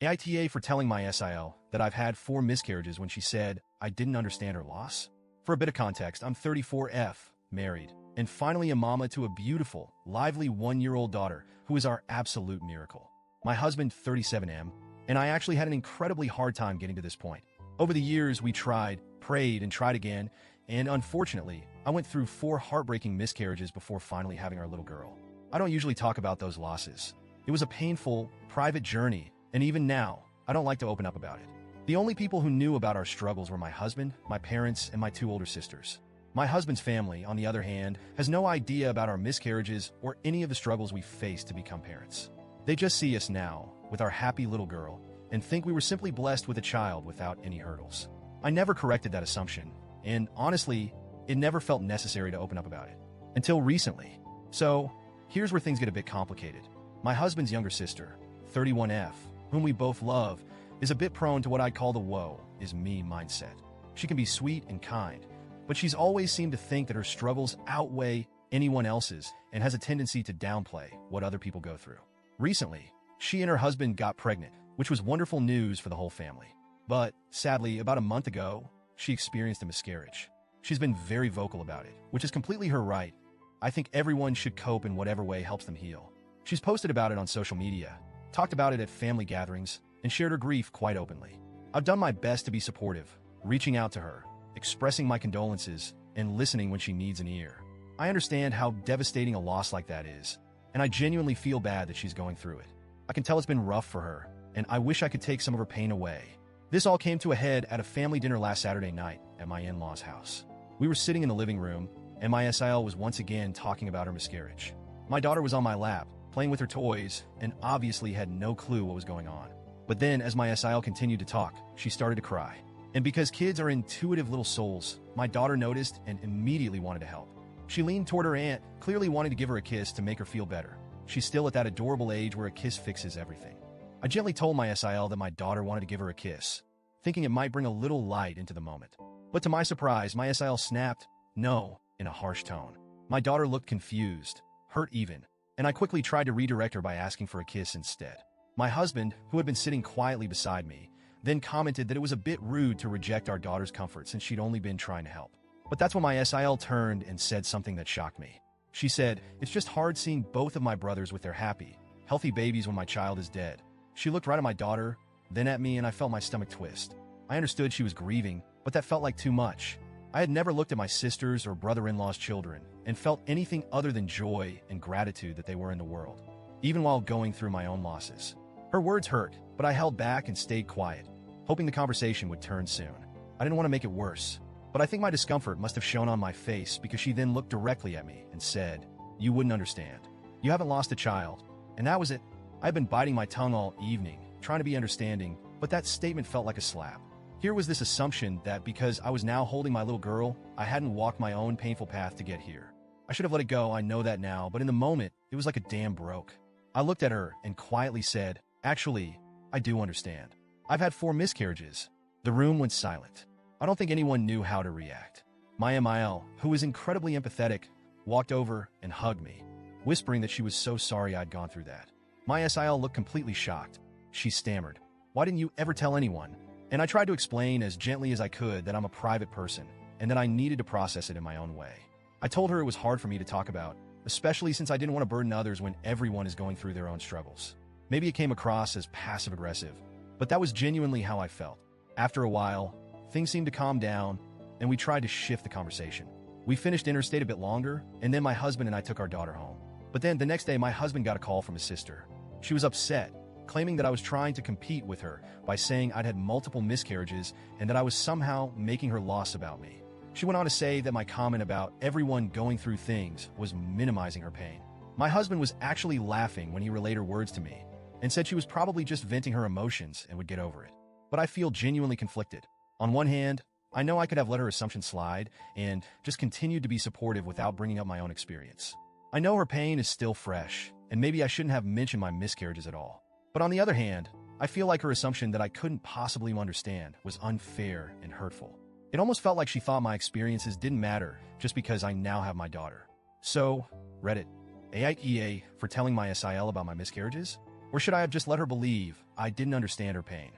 AITA for telling my SIL that I've had 4 miscarriages when she said I didn't understand her loss. For a bit of context, I'm 34F, married, and finally a mama to a beautiful, lively 1-year-old daughter who is our absolute miracle. My husband, 37M, and I actually had an incredibly hard time getting to this point. Over the years, we tried, prayed, and tried again, and unfortunately, I went through 4 heartbreaking miscarriages before finally having our little girl. I don't usually talk about those losses. It was a painful, private journey, and even now, I don't like to open up about it. The only people who knew about our struggles were my husband, my parents, and my 2 older sisters. My husband's family, on the other hand, has no idea about our miscarriages or any of the struggles we faced to become parents. They just see us now, with our happy little girl, and think we were simply blessed with a child without any hurdles. I never corrected that assumption, and honestly, it never felt necessary to open up about it. Until recently. So, here's where things get a bit complicated. My husband's younger sister, 31F, whom we both love, is a bit prone to what I'd call the woe is me mindset. She can be sweet and kind, but she's always seemed to think that her struggles outweigh anyone else's and has a tendency to downplay what other people go through. Recently, she and her husband got pregnant, which was wonderful news for the whole family. But, sadly, about a month ago, she experienced a miscarriage. She's been very vocal about it, which is completely her right. I think everyone should cope in whatever way helps them heal. She's posted about it on social media, talked about it at family gatherings, and shared her grief quite openly. I've done my best to be supportive, reaching out to her, expressing my condolences, and listening when she needs an ear. I understand how devastating a loss like that is, and I genuinely feel bad that she's going through it. I can tell it's been rough for her, and I wish I could take some of her pain away. This all came to a head at a family dinner last Saturday night at my in-laws' house. We were sitting in the living room, and my SIL was once again talking about her miscarriage. My daughter was on my lap, playing with her toys, and obviously had no clue what was going on. But then, as my SIL continued to talk, she started to cry. And because kids are intuitive little souls, my daughter noticed and immediately wanted to help. She leaned toward her aunt, clearly wanting to give her a kiss to make her feel better. She's still at that adorable age where a kiss fixes everything. I gently told my SIL that my daughter wanted to give her a kiss, thinking it might bring a little light into the moment. But to my surprise, my SIL snapped, "No," in a harsh tone. My daughter looked confused, hurt even, and I quickly tried to redirect her by asking for a kiss instead. My husband, who had been sitting quietly beside me, then commented that it was a bit rude to reject our daughter's comfort since she'd only been trying to help. But that's when my SIL turned and said something that shocked me. She said, "It's just hard seeing both of my brothers with their happy, healthy babies when my child is dead." She looked right at my daughter, then at me, and I felt my stomach twist. I understood she was grieving, but that felt like too much. I had never looked at my sisters or brother-in-law's children and felt anything other than joy and gratitude that they were in the world, even while going through my own losses. Her words hurt, but I held back and stayed quiet, hoping the conversation would turn soon. I didn't want to make it worse, but I think my discomfort must have shown on my face because she then looked directly at me and said, "You wouldn't understand. You haven't lost a child." And that was it. I had been biting my tongue all evening, trying to be understanding, but that statement felt like a slap. Here was this assumption that because I was now holding my little girl, I hadn't walked my own painful path to get here. I should have let it go, I know that now, but in the moment, it was like a dam broke. I looked at her and quietly said, "Actually, I do understand. I've had 4 miscarriages." The room went silent. I don't think anyone knew how to react. My MIL, who was incredibly empathetic, walked over and hugged me, whispering that she was so sorry I'd gone through that. My SIL looked completely shocked. She stammered, "Why didn't you ever tell anyone?" And I tried to explain as gently as I could that I'm a private person and that I needed to process it in my own way. I told her it was hard for me to talk about, especially since I didn't want to burden others when everyone is going through their own struggles. Maybe it came across as passive-aggressive, but that was genuinely how I felt. After a while, things seemed to calm down, and we tried to shift the conversation. We finished dinner, stayed a bit longer, and then my husband and I took our daughter home. But then the next day, my husband got a call from his sister. She was upset, claiming that I was trying to compete with her by saying I'd had multiple miscarriages and that I was somehow making her loss about me. She went on to say that my comment about everyone going through things was minimizing her pain. My husband was actually laughing when he relayed her words to me and said she was probably just venting her emotions and would get over it. But I feel genuinely conflicted. On one hand, I know I could have let her assumption slide and just continued to be supportive without bringing up my own experience. I know her pain is still fresh, and maybe I shouldn't have mentioned my miscarriages at all. But on the other hand, I feel like her assumption that I couldn't possibly understand was unfair and hurtful. It almost felt like she thought my experiences didn't matter just because I now have my daughter. So, Reddit, AITA for telling my SIL about my miscarriages? Or should I have just let her believe I didn't understand her pain?